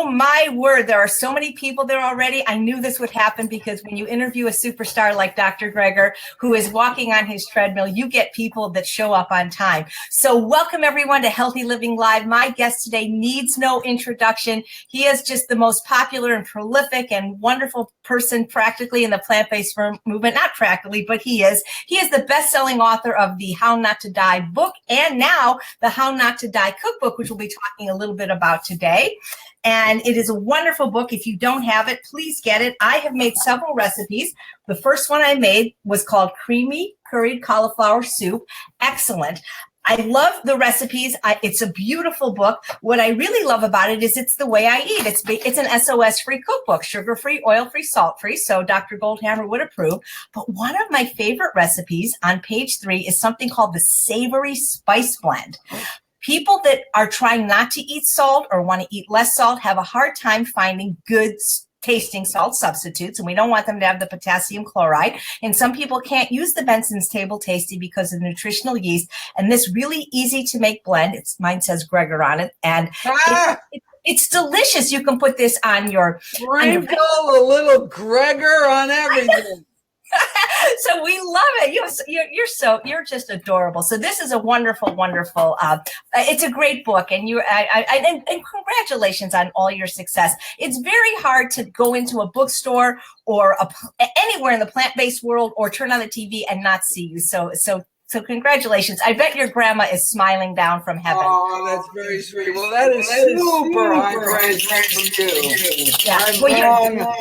Oh my word, there are so many people there already. I knew this would happen because when you interview a superstar like Dr. Greger, who is walking on his treadmill, you get people that show up on time. So welcome everyone to Healthy Living Live. My guest today needs no introduction. He is just the most popular and prolific and wonderful person practically in the plant-based movement. Not practically, but he is. He is the best-selling author of the How Not to Die book and now the How Not to Die cookbook, which we'll be talking a little bit about today. And it is a wonderful book. If you don't have it, please get it. I have made several recipes. The first one I made was called Creamy Curried Cauliflower Soup. Excellent. I love the recipes. It's a beautiful book. What I really love about it is it's the way I eat. It's an SOS-free cookbook, sugar-free, oil-free, salt-free, so Dr. Goldhammer would approve. But one of my favorite recipes on page 3 is something called the Savory Spice Blend. People that are trying not to eat salt or want to eat less salt have a hard time finding good tasting salt substitutes, and we don't want them to have the potassium chloride. And some people can't use the Benson's Table Tasty because of nutritional yeast. And this really easy to make blend, mine says Greger on it, and it's delicious. You can put this on your sprinkle a little Greger on everything. So we love it. You're just adorable. So this is a wonderful, wonderful. It's a great book, and and congratulations on all your success. It's very hard to go into a bookstore or anywhere in the plant-based world or turn on the TV and not see you. So congratulations. I bet your grandma is smiling down from heaven. Oh, that's very sweet. Well, that is super high praise from you. Yeah.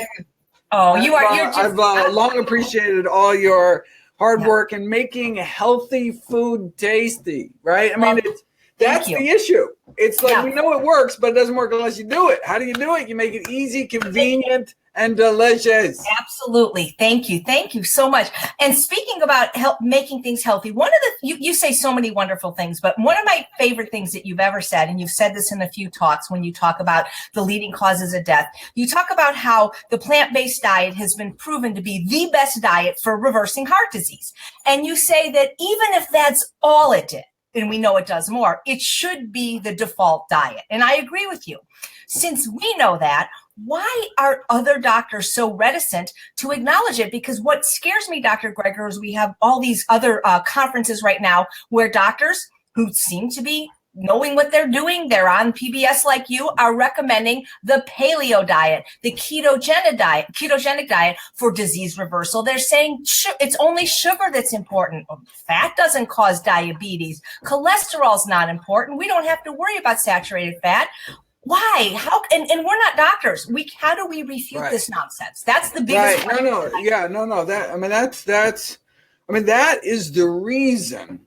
I've long appreciated all your hard work in making healthy food tasty, right? I mean, that's the issue. It's like we know it works, but it doesn't work unless you do it. How do you do it? You make it easy, convenient, and delicious. Absolutely. Thank you. Thank you so much. And speaking about making things healthy, one of you say so many wonderful things, but one of my favorite things that you've ever said, and you've said this in a few talks when you talk about the leading causes of death, you talk about how the plant-based diet has been proven to be the best diet for reversing heart disease. And you say that even if that's all it did, and we know it does more, it should be the default diet. And I agree with you. Since we know that, why are other doctors so reticent to acknowledge it? Because what scares me, Dr. Greger, is we have all these other conferences right now where doctors who seem to be knowing what they're doing, they're on PBS like you, are recommending the paleo diet, the ketogenic diet for disease reversal. They're saying it's only sugar that's important. Fat doesn't cause diabetes. Cholesterol's not important. We don't have to worry about saturated fat. Why? How? And we're not doctors. How do we refute this nonsense? That's the biggest. Right. No. That is the reason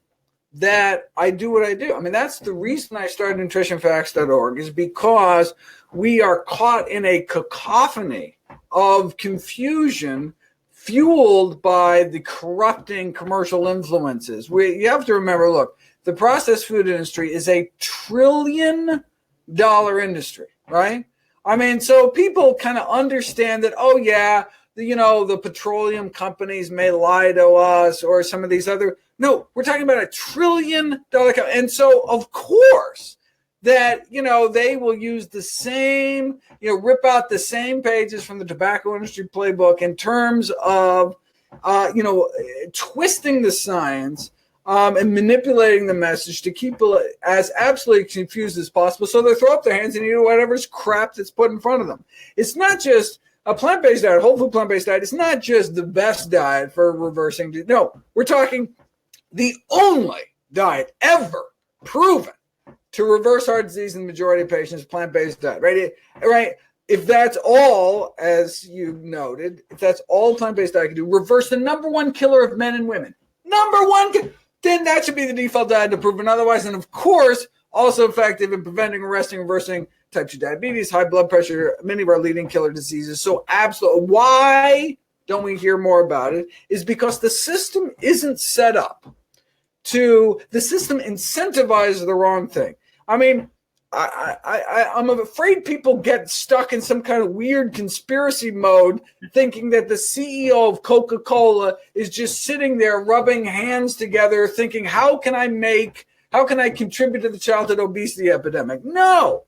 that I do what I do. I mean, that's the reason I started nutritionfacts.org, is because we are caught in a cacophony of confusion fueled by the corrupting commercial influences. You have to remember, look, the processed food industry is a $1 trillion industry, right? I mean, so people kind of understand that, oh yeah, the petroleum companies may lie to us or some of these other. No, we're talking about $1 trillion company. And so of course that, they will use the same, rip out the same pages from the tobacco industry playbook in terms of, twisting the science and manipulating the message to keep people as absolutely confused as possible. So they throw up their hands and eat whatever's crap that's put in front of them. It's not just a plant-based diet, whole food plant-based diet. It's not just the best diet for reversing. No, we're talking the only diet ever proven to reverse heart disease in the majority of patients, plant-based diet, right? If that's all, as you noted, if that's all plant-based diet can do, reverse the number one killer of men and women. Number one, then that should be the default diet to proven otherwise. And of course, also effective in preventing, arresting, reversing type 2 diabetes, high blood pressure, many of our leading killer diseases. So absolutely, why don't we hear more about it? Is because the system isn't set up the system incentivizes the wrong thing. I mean, I'm afraid people get stuck in some kind of weird conspiracy mode, thinking that the CEO of Coca-Cola is just sitting there rubbing hands together, thinking, how can I contribute to the childhood obesity epidemic? No,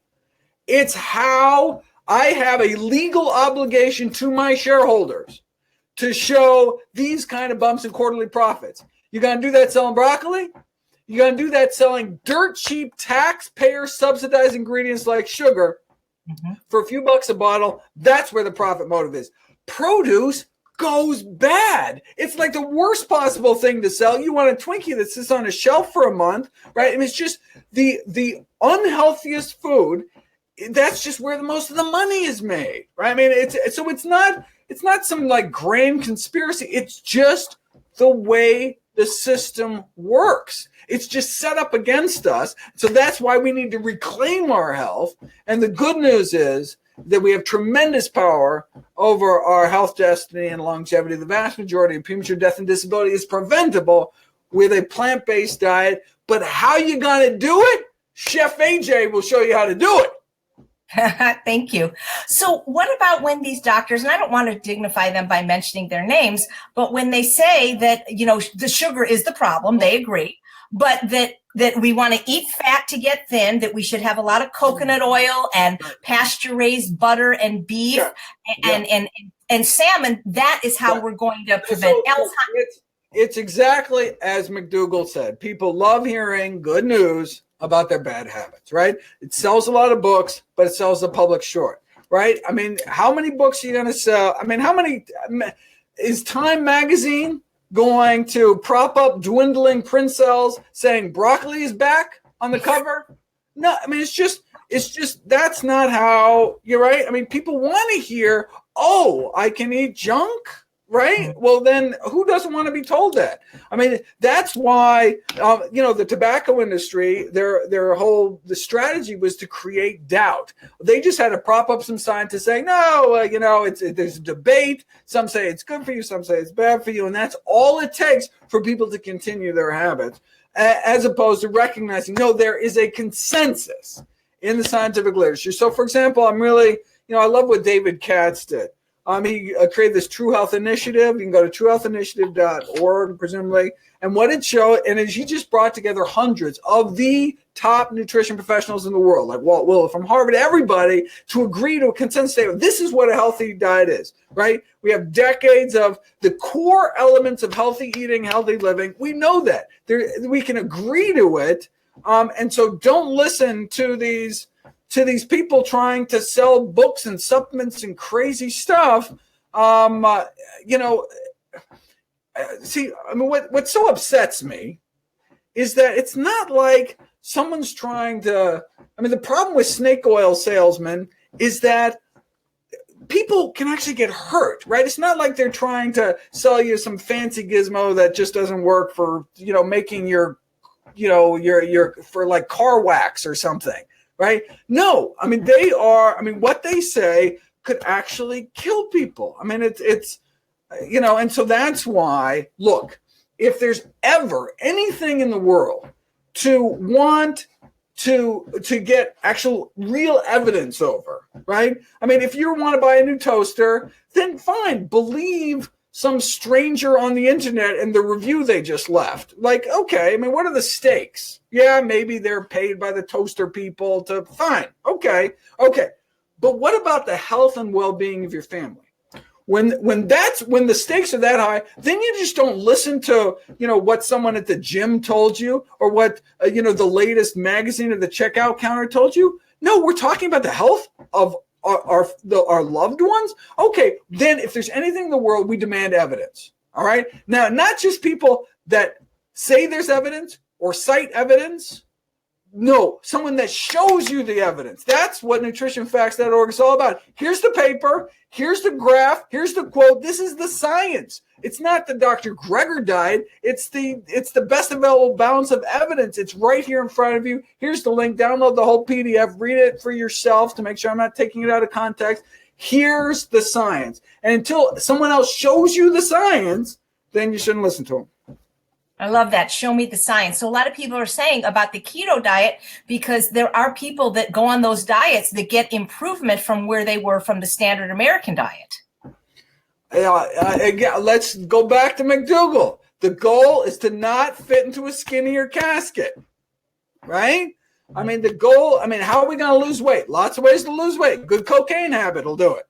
it's how I have a legal obligation to my shareholders to show these kind of bumps in quarterly profits. You're going to do that selling broccoli? You're going to do that selling dirt cheap taxpayer subsidized ingredients like sugar for a few bucks a bottle. That's where the profit motive is. Produce goes bad. It's like the worst possible thing to sell. You want a Twinkie that sits on a shelf for a month, right? And it's just the unhealthiest food. That's just where the most of the money is made, right? I mean, it's not some like grand conspiracy. It's just the way the system works. It's just set up against us. So that's why we need to reclaim our health. And the good news is that we have tremendous power over our health destiny and longevity. The vast majority of premature death and disability is preventable with a plant-based diet. But how you going to do it? Chef AJ will show you how to do it. Thank you. So what about when these doctors, and I don't want to dignify them by mentioning their names, but when they say that, the sugar is the problem, they agree, but that we want to eat fat to get thin, that we should have a lot of coconut oil and pasture-raised butter and beef and salmon, that is how we're going to prevent Alzheimer's. It's exactly as McDougall said. People love hearing good news about their bad habits, right? It sells a lot of books, but it sells the public short, right? I mean, how many books are you going to sell? I mean, is Time Magazine going to prop up dwindling print sales saying broccoli is back on the cover? No, I mean, it's just that's not how you're right. I mean, people want to hear, oh, I can eat junk. Right? Well, then who doesn't want to be told that? I mean, that's why, the tobacco industry, the strategy was to create doubt. They just had to prop up some scientists saying, no, there's a debate. Some say it's good for you. Some say it's bad for you. And that's all it takes for people to continue their habits, as opposed to recognizing, no, there is a consensus in the scientific literature. So, for example, I'm really, I love what David Katz did. He created this True Health Initiative. You can go to truehealthinitiative.org, presumably. And what it showed, and he just brought together hundreds of the top nutrition professionals in the world, like Walt Willett from Harvard, everybody, to agree to a consensus statement. This is what a healthy diet is, right? We have decades of the core elements of healthy eating, healthy living. We know that. We can agree to it. And so don't listen to these people trying to sell books and supplements and crazy stuff. What so upsets me is that it's not like someone's trying to, the problem with snake oil salesmen is that people can actually get hurt, right? It's not like they're trying to sell you some fancy gizmo that just doesn't work for, making your for like car wax or something. Right? No, what they say could actually kill people. And so that's why, look, if there's ever anything in the world to want to get actual real evidence over, right? If you want to buy a new toaster, then fine, believe some stranger on the internet and the review they just left. Like, okay, what are the stakes? Yeah, maybe they're paid by the toaster people to, fine, okay. But what about the health and well-being of your family? When the stakes are that high, then you just don't listen to, what someone at the gym told you or what, the latest magazine at the checkout counter told you. No, we're talking about the health of our loved ones. Okay, then if there's anything in the world, we demand evidence. All right. Now, not just people that say there's evidence or cite evidence. No, someone that shows you the evidence. That's what nutritionfacts.org is all about. Here's the paper. Here's the graph. Here's the quote. This is the science. It's not the Dr. Greger diet. It's the best available balance of evidence. It's right here in front of you. Here's the link. Download the whole PDF. Read it for yourself to make sure I'm not taking it out of context. Here's the science. And until someone else shows you the science, then you shouldn't listen to them. I love that. Show me the science. So a lot of people are saying about the keto diet, because there are people that go on those diets that get improvement from where they were from the standard American diet. Again, let's go back to McDougall. The goal is to not fit into a skinnier casket, right? I mean, the goal, how are we going to lose weight? Lots of ways to lose weight. Good cocaine habit will do it.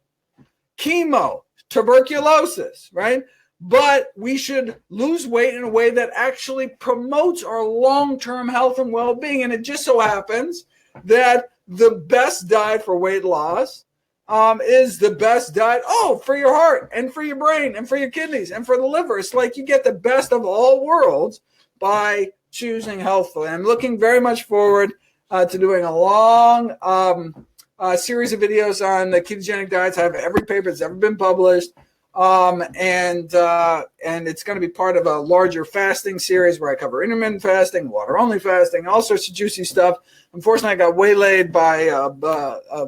Chemo, tuberculosis, right? But we should lose weight in a way that actually promotes our long-term health and well-being. And it just so happens that the best diet for weight loss is the best diet, for your heart and for your brain and for your kidneys and for the liver. It's like you get the best of all worlds by choosing healthfully. I'm looking very much forward to doing a long series of videos on the ketogenic diets. I have every paper that's ever been published. And it's going to be part of a larger fasting series where I cover intermittent fasting, water-only fasting, all sorts of juicy stuff. Unfortunately, I got waylaid by a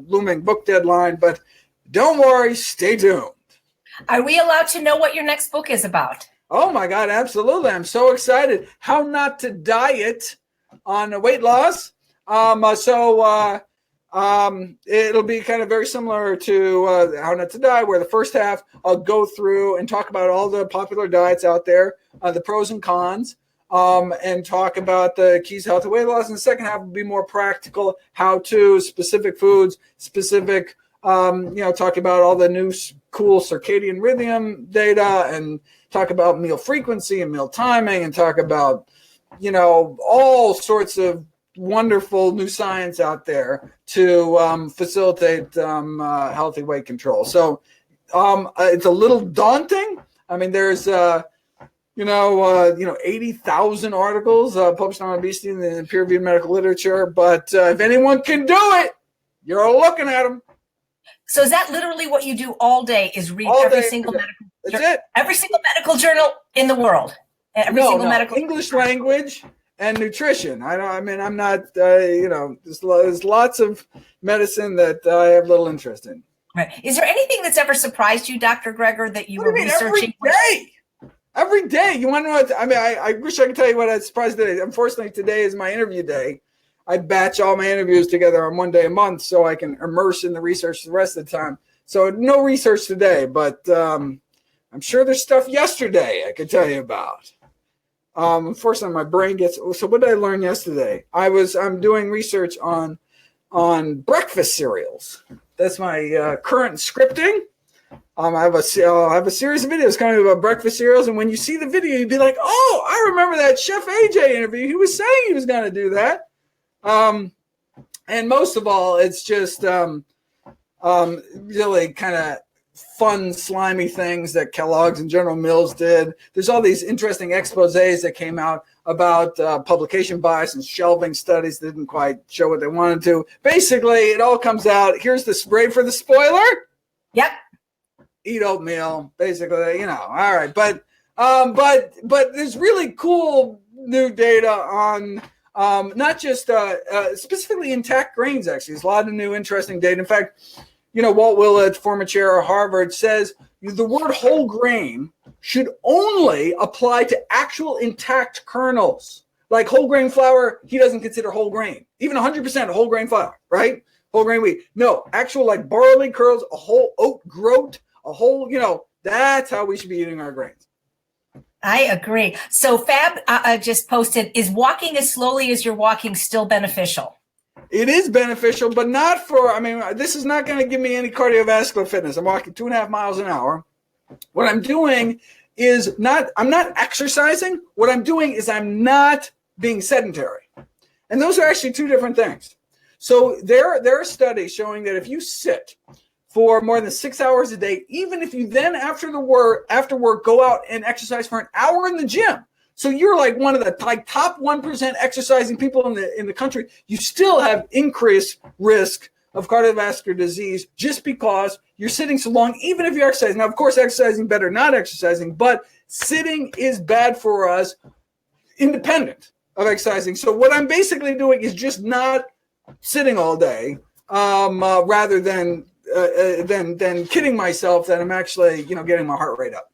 looming book deadline, but don't worry, stay tuned. Are we allowed to know what your next book is about? Oh my God, absolutely. I'm so excited. How Not to Diet on Weight Loss. It'll be kind of very similar to How Not to Die, where the first half I'll go through and talk about all the popular diets out there, the pros and cons, and talk about the keys to healthy weight loss. And the second half will be more practical, how-to, specific foods, specific, talk about all the new cool circadian rhythm data, and talk about meal frequency and meal timing, and talk about, all sorts of wonderful new science out there to facilitate healthy weight control. So it's a little daunting. There's 80,000 articles published on obesity in the peer-reviewed medical literature. But if anyone can do it, you're looking at them. So is that literally what you do all day? Is read every single medical journal in the world? Medical English language and nutrition. I'm not, there's lots of medicine that I have little interest in. Right. Is there anything that's ever surprised you, Dr. Greger, that you were researching? Every day. You want to know what, I wish I could tell you what I was surprised today. Unfortunately, today is my interview day. I batch all my interviews together on one day a month so I can immerse in the research the rest of the time. So no research today, but I'm sure there's stuff yesterday I could tell you about. Unfortunately, my brain gets. So what did I learn yesterday? I'm doing research on breakfast cereals. That's my current scripting. I have a series of videos coming about breakfast cereals, and when you see the video, you'd be like, "Oh, I remember that Chef AJ interview. He was saying he was going to do that." And most of all, it's just really kind of fun, slimy things that Kellogg's and General Mills did. There's all these interesting exposés that came out about publication bias and shelving studies that didn't quite show what they wanted to. Basically, it all comes out. Here's the spray for the spoiler. Yep. Eat oatmeal, basically, all right. But there's really cool new data on not just specifically intact grains, actually. There's a lot of new interesting data. In fact, Walt Willett, former chair of Harvard, says the word whole grain should only apply to actual intact kernels. Like whole grain flour, he doesn't consider whole grain. Even 100% whole grain flour, right? Whole grain wheat. No, actual like barley kernels, a whole oat groat, a whole, that's how we should be eating our grains. I agree. So Fab just posted, is walking as slowly as you're walking still beneficial? It is beneficial, but not for, this is not going to give me any cardiovascular fitness. I'm walking 2.5 miles an hour. What I'm doing is I'm not exercising. What I'm doing is I'm not being sedentary. And those are actually two different things. So there are studies showing that if you sit for more than 6 hours a day, even if you then after work go out and exercise for an hour in the gym, so you're like one of the top 1% exercising people in the country, you still have increased risk of cardiovascular disease just because you're sitting so long, even if you're exercising. Now, of course, exercising better, not exercising, but sitting is bad for us independent of exercising. So what I'm basically doing is just not sitting all day rather than kidding myself that I'm actually, getting my heart rate up.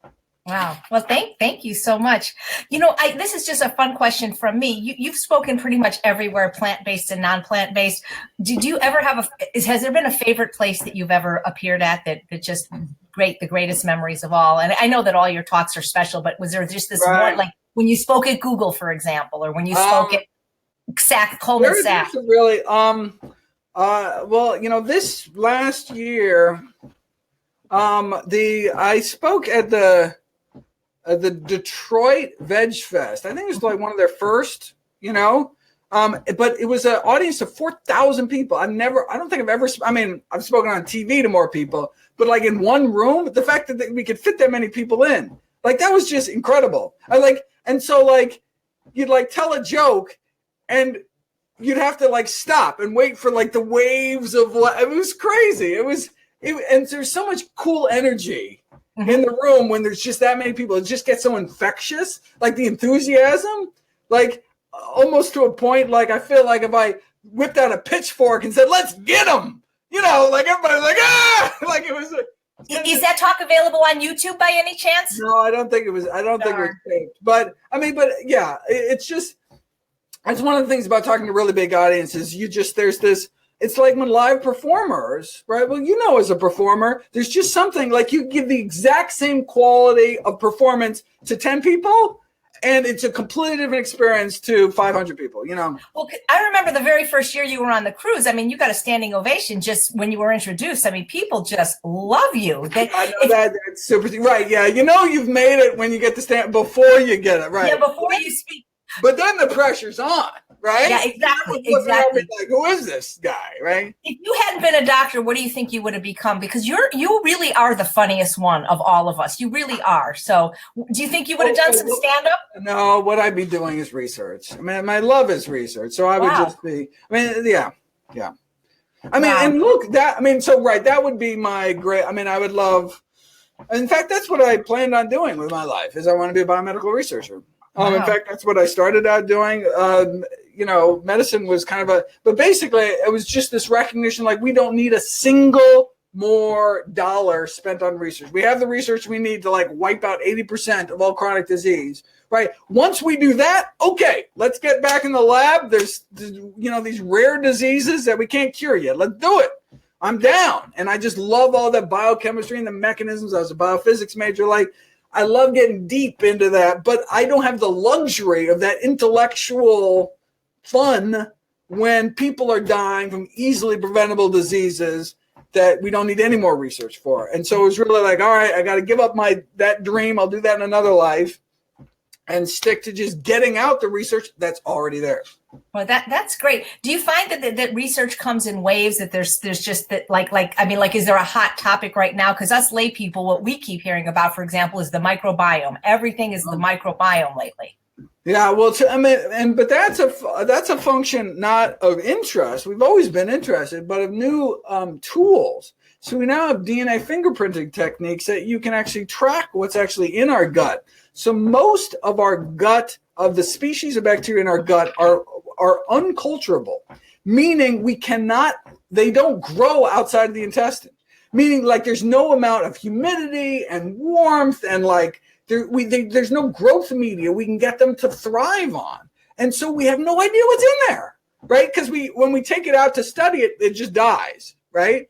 Wow. Well, thank you so much. This is just a fun question from me. You've spoken pretty much everywhere, plant-based and non-plant-based. Did you ever has there been a favorite place that you've ever appeared at that just the greatest memories of all? And I know that all your talks are special, but was there just this one, like when you spoke at Google, for example, or when you spoke at Coleman There's Sachs? really, well, this last year, I spoke at the Detroit Veg Fest. I think it was like one of their first, but it was an audience of 4,000 people. I don't think I've ever, I've spoken on TV to more people, but like in one room, the fact that we could fit that many people in, like that was just incredible. And so you'd like tell a joke and you'd have to like stop and wait for like the waves of, it was crazy. And there's so much cool energy in the room when there's just that many people. It just gets so infectious, like the enthusiasm, like almost to a point, like I feel like if I whipped out a pitchfork and said, let's get them, like everybody's like, ah, like it was. Is that talk available on YouTube by any chance? No, I don't think it was taped. But yeah, it's one of the things about talking to really big audiences. There's this, it's like when live performers, right? Well, as a performer, there's just something like you give the exact same quality of performance to 10 people, and it's a completely different experience to 500 people, Well, I remember the very first year you were on the cruise. I mean, you got a standing ovation just when you were introduced. I mean, people just love you. I know that's super, right? Yeah, you've made it when you get to stand before you get it, right? Yeah, before you speak. But then the pressure's on, right? Yeah, exactly. Like, who is this guy, right? If you hadn't been a doctor, what do you think you would have become? Because you really are the funniest one of all of us. You really are. So do you think you would have done some stand-up? No, what I'd be doing is research. I mean, my love is research. So I would just be, yeah. And look, that would be my great, I would love, in fact, that's what I planned on doing with my life, is I want to be a biomedical researcher. In fact, that's what I started out doing. Medicine was but basically it was just this recognition, like we don't need a single more dollar spent on research. We have the research we need to like wipe out 80% of all chronic disease, right? Once we do that, okay, let's get back in the lab. There's, these rare diseases that we can't cure yet. Let's do it. I'm down. And I just love all that biochemistry and the mechanisms. I was a biophysics major. Like, I love getting deep into that, but I don't have the luxury of that intellectual fun when people are dying from easily preventable diseases that we don't need any more research for. And so it was really like, all right, I got to give up that dream. I'll do that in another life and stick to just getting out the research that's already there. Well, that's great. Do you find that research comes in waves, that there's just that is there a hot topic right now? Because us lay people, what we keep hearing about, for example, is the microbiome. Everything is the microbiome lately. Yeah, well, but that's a function not of interest. We've always been interested, but of new tools. So we now have DNA fingerprinting techniques that you can actually track what's actually in our gut. So most of our gut, of the species of bacteria in our gut, are unculturable, meaning they don't grow outside of the intestine, meaning like there's no amount of humidity and warmth and like there's no growth media we can get them to thrive on. And so we have no idea what's in there, right? Because when we take it out to study it, it just dies, right?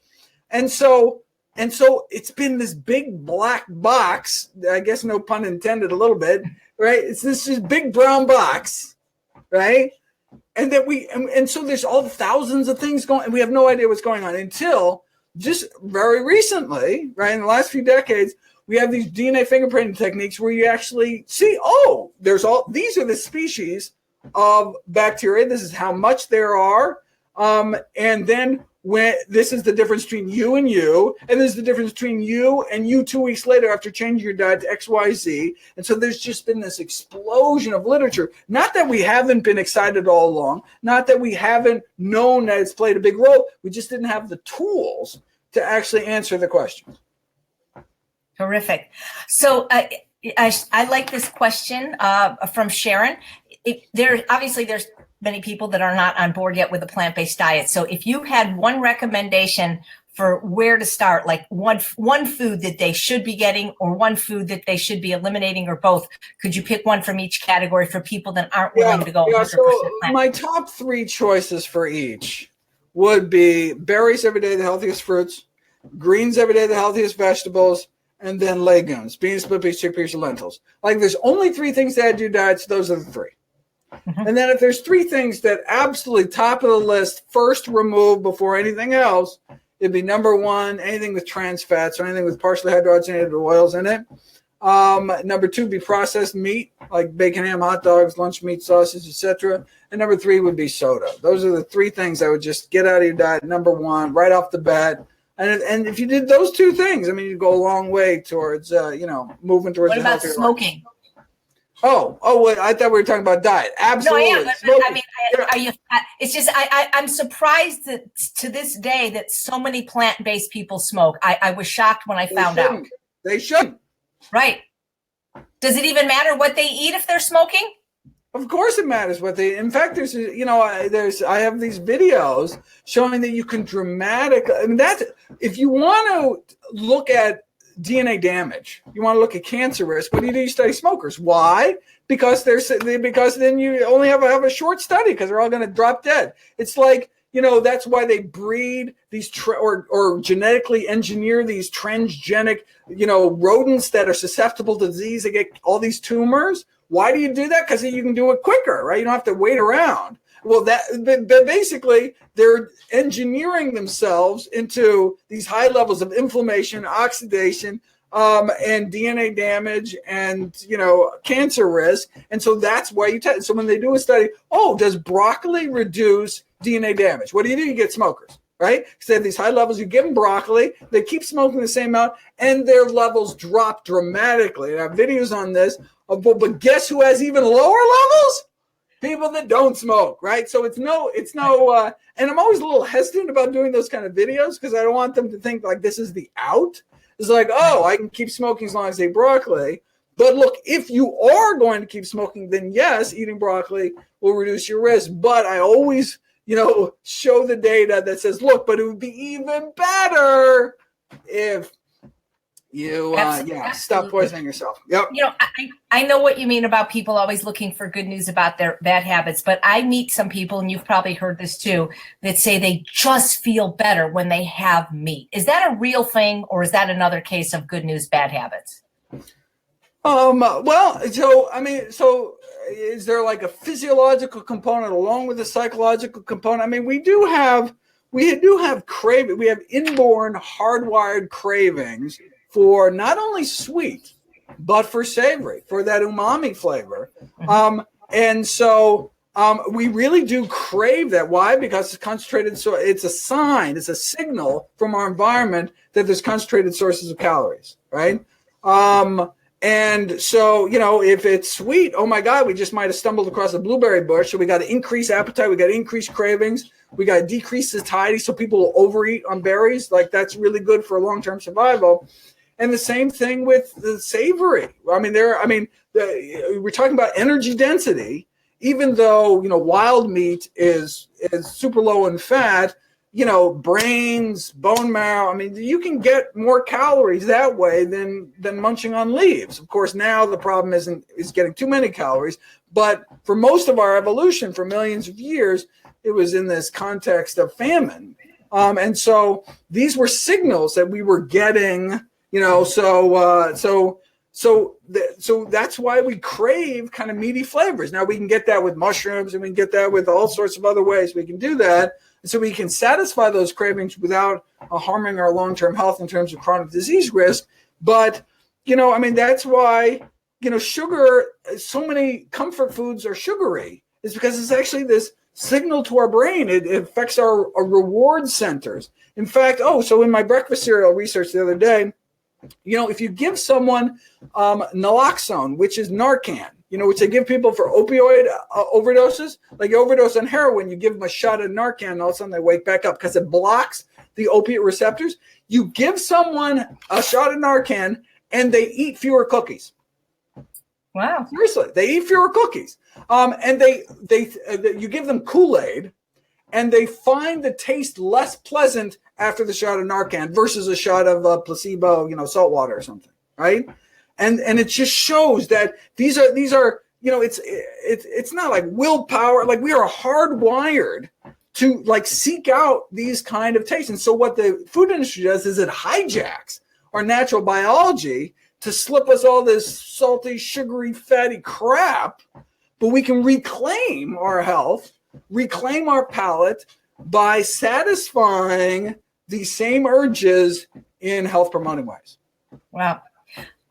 And so it's been this big black box, I guess no pun intended a little bit, right? It's this big brown box, right? And that so there's all thousands of things going, and we have no idea what's going on until just very recently, right? In the last few decades, we have these DNA fingerprinting techniques where you actually see, these are the species of bacteria. This is how much there are. And then this is the difference between you, and this is the difference between you and you 2 weeks later after changing your diet to XYZ. And so there's just been this explosion of literature. Not that we haven't been excited all along, not that we haven't known that it's played a big role. We just didn't have the tools to actually answer the questions. Terrific. So I like this question from Sharon. There's many people that are not on board yet with a plant-based diet. So if you had one recommendation for where to start, like one food that they should be getting or one food that they should be eliminating or both, could you pick one from each category for people that aren't willing to go 100% plant-based? My top 3 choices for each would be berries every day, the healthiest fruits, greens every day, the healthiest vegetables, and then legumes, beans, split peas, chickpeas, or lentils. Like there's only 3 things to add to your diet, so those are the 3. And then if there's three things that absolutely top of the list, first remove before anything else, it'd be number one, anything with trans fats or anything with partially hydrogenated oils in it. Number two would be processed meat, like bacon, ham, hot dogs, lunch meat, sausage, etc. And number three would be soda. Those are the three things I would just get out of your diet, number one, right off the bat. And if you did those two things, I mean, you'd go a long way towards, moving towards what a about healthier smoking? life. Wait, I thought we were talking about diet. Absolutely. No, I am. But, I mean, are you? It's just I'm surprised that to this day that so many plant-based people smoke. I was shocked when I found out. They shouldn't. Right. Does it even matter what they eat if they're smoking? Of course it matters what they. In fact, I have these videos showing that you can dramatically. I mean, that's if you want to look at DNA damage, you want to look at cancer risk. What do? You study smokers. Why? Because then you only have a short study because they're all going to drop dead. It's like, that's why they breed these or genetically engineer these transgenic, rodents that are susceptible to disease. They get all these tumors. Why do you do that? Because you can do it quicker, right? You don't have to wait around. Well, basically they're engineering themselves into these high levels of inflammation, oxidation, and DNA damage, and cancer risk. And so that's why you test. So when they do a study, does broccoli reduce DNA damage? What do? You get smokers, right? Because they have these high levels. You give them broccoli, they keep smoking the same amount, and their levels drop dramatically. And I have videos on this. But guess who has even lower levels? People that don't smoke, right? So it's no, and I'm always a little hesitant about doing those kind of videos because I don't want them to think like this is the out. It's like, I can keep smoking as long as I eat broccoli. But look, if you are going to keep smoking, then yes, eating broccoli will reduce your risk. But I always, show the data that says, look, but it would be even better if you stop poisoning yourself. Yep. I know what you mean about people always looking for good news about their bad habits, but I meet some people, and you've probably heard this too, that say they just feel better when they have meat. Is that a real thing, or is that another case of good news, bad habits? So is there like a physiological component along with a psychological component? I mean, we do have craving. We have inborn hardwired cravings for not only sweet, but for savory, for that umami flavor. And so we really do crave that. Why? Because it's concentrated. So it's a sign, it's a signal from our environment that there's concentrated sources of calories, right? And so, if it's sweet, oh my God, we just might have stumbled across a blueberry bush. So we got to increase appetite. We got to increase cravings. We got to decrease satiety so people will overeat on berries. Like that's really good for long-term survival. And the same thing with the savory. We're talking about energy density, even though, wild meat is super low in fat, brains, bone marrow. I mean, you can get more calories that way than munching on leaves. Of course, now the problem is getting too many calories. But for most of our evolution, for millions of years, it was in this context of famine. And so these were signals that we were getting. So that's why we crave kind of meaty flavors. Now we can get that with mushrooms, and we can get that with all sorts of other ways. We can do that, and so we can satisfy those cravings without harming our long-term health in terms of chronic disease risk. But that's why sugar. So many comfort foods are sugary. Is because it's actually this signal to our brain. It affects our reward centers. In fact, so in my breakfast cereal research the other day. If you give someone naloxone, which is Narcan, which they give people for opioid overdoses, like you overdose on heroin, you give them a shot of Narcan, and all of a sudden they wake back up because it blocks the opiate receptors. You give someone a shot of Narcan, and they eat fewer cookies. Wow! Seriously, they eat fewer cookies. And you give them Kool-Aid, and they find the taste less pleasant after the shot of Narcan versus a shot of placebo, salt water or something, right? And it just shows that these are it's not like willpower. Like we are hardwired to like seek out these kind of tastes. And so what the food industry does is it hijacks our natural biology to slip us all this salty, sugary, fatty crap but we can reclaim our health, reclaim our palate by satisfying the same urges in health promoting ways. Wow.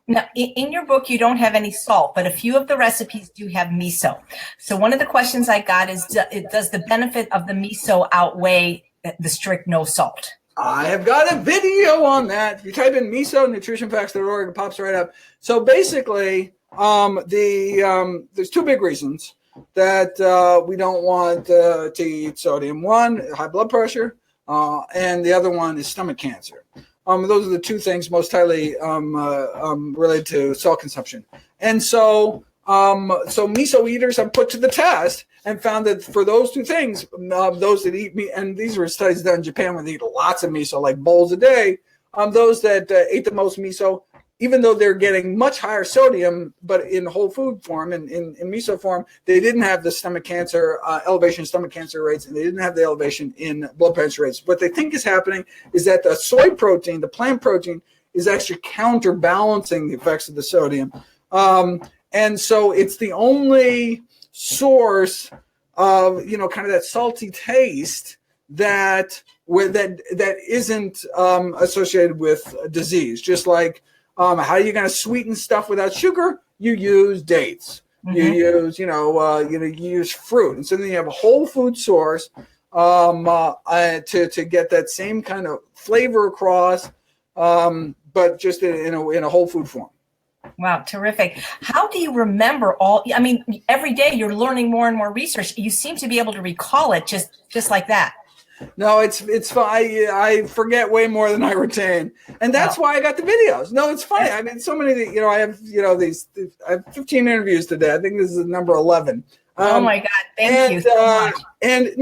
Now, in your book, you don't have any salt, but a few of the recipes do have miso. So one of the questions I got is, does the benefit of the miso outweigh the strict no salt? I have got a video on that. If you type in miso, nutritionfacts.org, it pops right up. So basically, there's two big reasons that we don't want to eat sodium. One, high blood pressure, and the other one is stomach cancer. Those are the two things most highly related to salt consumption. And so miso eaters have put to the test and found that for those two things, those that eat meat, and these were studies done in Japan where they eat lots of miso, like bowls a day, those that ate the most miso, even though they're getting much higher sodium, but in whole food form, in miso form, they didn't have the stomach cancer, elevation in stomach cancer rates, and they didn't have the elevation in blood pressure rates. What they think is happening is that the soy protein, the plant protein, is actually counterbalancing the effects of the sodium. And so it's the only source of, kind of that salty taste that isn't associated with disease. Just like, how are you going to sweeten stuff without sugar? You use dates. Mm-hmm. You use fruit, and so then you have a whole food source to get that same kind of flavor across, but just in a whole food form. Wow, terrific. How do you remember every day you're learning more and more research. You seem to be able to recall it just like that. No, it's fine. I forget way more than I retain, and that's why I got the videos. No, it's funny. I mean, so many. I have I have 15 interviews today. I think this is number 11. Oh my God! Thank you so much. And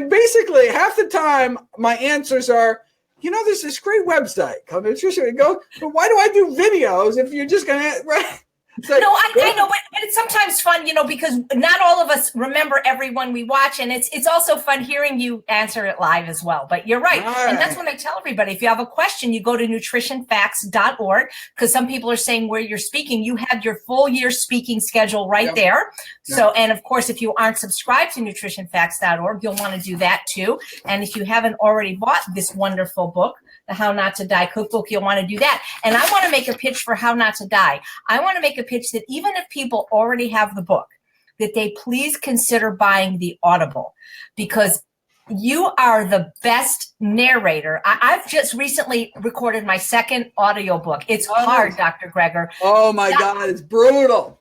basically half the time my answers are, there's this great website called Nutrition. Go, but why do I do videos if you're just gonna right? Like, no, I know, but it's sometimes fun, because not all of us remember everyone we watch, and it's also fun hearing you answer it live as well. But you're right. And that's when I tell everybody, if you have a question, you go to nutritionfacts.org, because some people are saying where you're speaking, you have your full year speaking schedule right there. So, and of course, if you aren't subscribed to nutritionfacts.org, you'll want to do that too. And if you haven't already bought this wonderful book, the How Not to Die cookbook, you'll want to do that. And I want to make a pitch for How Not to Die. I want to make a pitch that even if people already have the book, that they please consider buying the Audible, because you are the best narrator. I've just recently recorded my second audiobook. It's hard, Dr. Greger. Oh my God, it's brutal.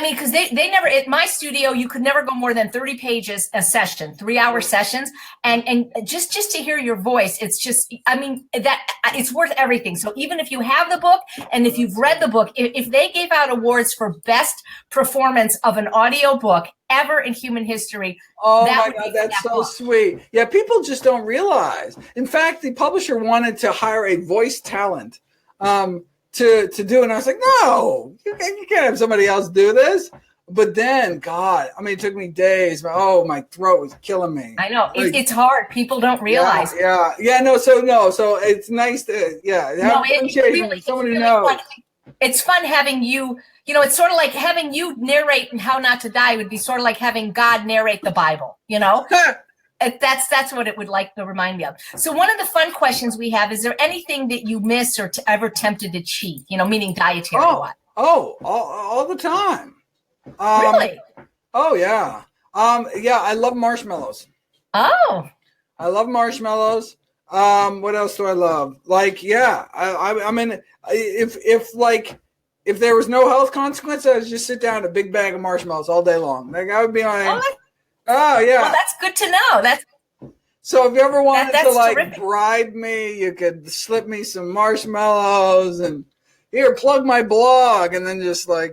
Because they never, at my studio, you could never go more than 30 pages a session, 3-hour sessions. And just to hear your voice, it's just, that it's worth everything. So even if you have the book and if you've read the book, if they gave out awards for best performance of an audio book ever in human history. Oh my God, that's so sweet. Yeah, people just don't realize. In fact, the publisher wanted to hire a voice talent. To do, and I was like, no, you can't have somebody else do this. But then, God, it took me days. Oh, my throat was killing me. I know it's hard. People don't realize. So it's nice to knows. It's fun having you. It's sort of like having you narrate How Not to Die would be sort of like having God narrate the Bible. That's what it would like to remind me of. So one of the fun questions we have, is there anything that you miss or ever tempted to cheat, meaning dietary wise? All the time. Really? Oh, yeah. I love marshmallows. Oh. I love marshmallows. What else do I love? If there was no health consequence, I would just sit down a big bag of marshmallows all day long. I would be like... Oh, yeah. Well, that's good to know. So if you ever wanted to terrific. bribe me, you could slip me some marshmallows and here, plug my blog, and then just Well,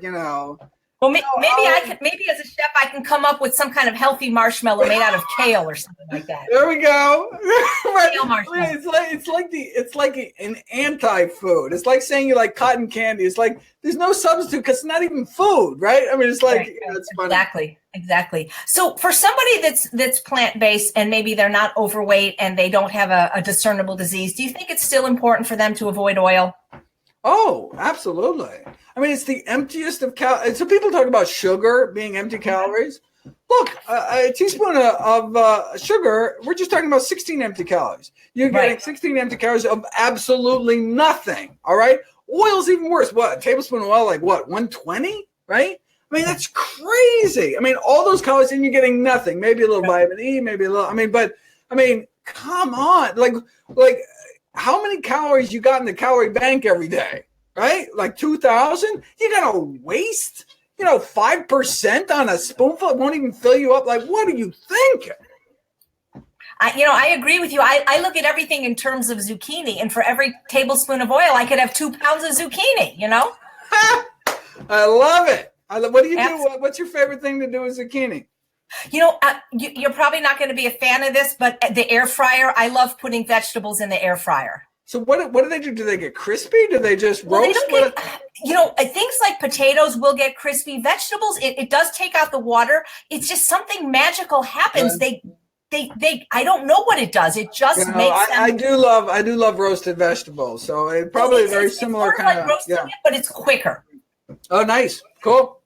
maybe as a chef, I can come up with some kind of healthy marshmallow made out of kale or something like that. There we go. Kale marshmallow. It's like an anti-food. It's like saying you like cotton candy. It's like there's no substitute because it's not even food, right? It's like it's funny. Exactly. So for somebody that's plant-based and maybe they're not overweight and they don't have a discernible disease, do you think it's still important for them to avoid oil? Oh, absolutely. I mean, it's the emptiest of calories. So people talk about sugar being empty calories. Look, a teaspoon of sugar, we're just talking about 16 empty calories. You're getting 16 empty calories of absolutely nothing, all right? Oil's even worse. What, a tablespoon of oil, like what, 120, right? I mean, that's crazy. I mean, all those calories and you're getting nothing. Maybe a little vitamin E, maybe a little, come on. Like how many calories you got in the calorie bank every day, right? Like 2,000? You're going to waste 5% on a spoonful. It won't even fill you up. Like, what do you think? I agree with you. I look at everything in terms of zucchini, and for every tablespoon of oil, I could have 2 pounds of zucchini, I love it. What do you do? What's your favorite thing to do with zucchini? You're probably not going to be a fan of this, but the air fryer, I love putting vegetables in the air fryer. So what do they do? Do they get crispy? Do they just roast? Things like potatoes will get crispy. Vegetables, it does take out the water. It's just something magical happens. I don't know what it does. It just makes them. I do love roasted vegetables. So it probably a very similar kind of roasting it, but it's quicker. Oh, nice, cool.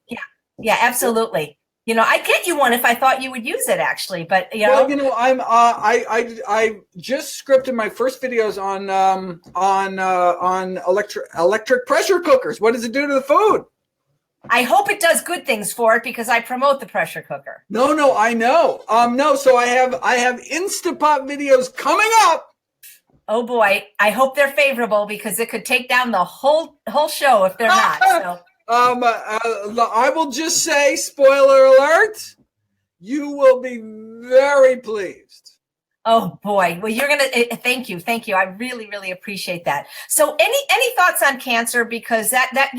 Yeah, absolutely. I'd get you one if I thought you would use it, actually. But I just scripted my first videos on electric pressure cookers. What does it do to the food? I hope it does good things for it because I promote the pressure cooker. No, I know. So I have Instapot videos coming up. Oh boy, I hope they're favorable because it could take down the whole show if they're not. So. I will just say, spoiler alert, you will be very pleased. Oh boy. Well, you're going to, thank you. I really, really appreciate that. So any thoughts on cancer? Because what I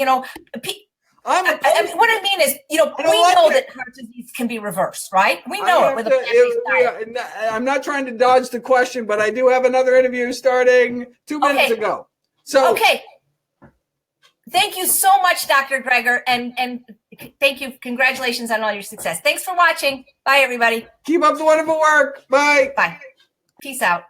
mean is, we know that heart disease can be reversed, right? We know it with a plant-based diet. I'm not trying to dodge the question, but I do have another interview starting 2 minutes ago. So, okay. Thank you so much, Dr. Greger, and thank you. Congratulations on all your success. Thanks for watching. Bye, everybody. Keep up the wonderful work. Bye. Bye. Peace out.